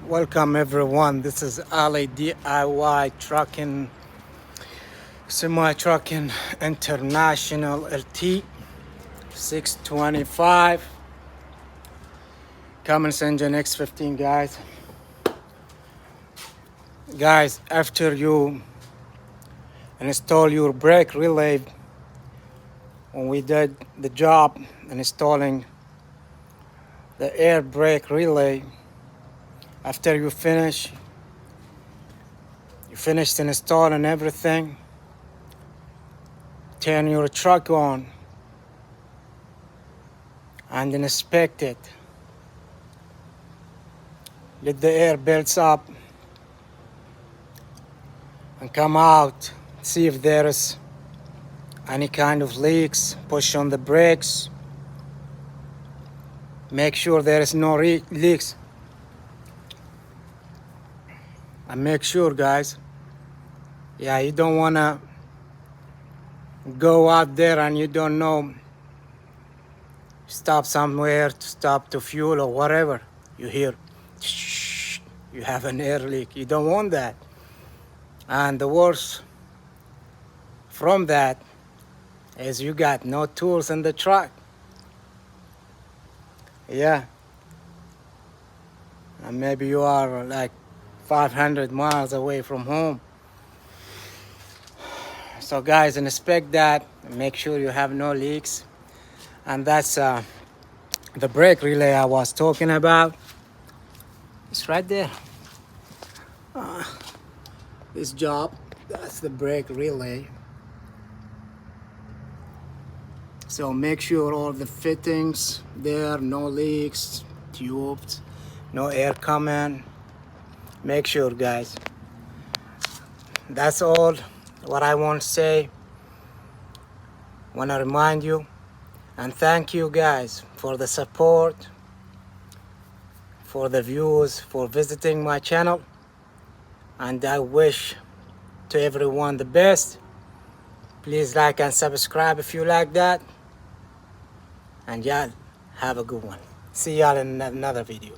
Welcome everyone. This is Ali DIY Trucking, Semi Trucking International LT 625 Cummins engine X15, guys. Guys, after you install your brake relay, when we did the job installing the air brake relay, after you finished installing everything, turn your truck on and inspect it. Let the air builds up and come out. See if there is any kind of leaks. Push on the brakes. Make sure there is no leaks. And make sure, guys, you don't want to go out there and you don't know, stop somewhere to stop to fuel or whatever. You hear, shh, you have an air leak. You don't want that. And the worst from that is you got no tools in the truck. And maybe you are like 500 miles away from home. So guys, inspect that and make sure you have no leaks. And that's the brake relay I was talking about. It's right there. This job, that's the brake relay. So make sure all the fittings there, no leaks, tubes, no air coming. Make sure, guys. That's all what I want to say. Want to remind you and thank you guys for the support, for the views, for visiting my channel. And I wish to everyone the best. Please like and subscribe if you like that. And y'all have a good one. See y'all in another video.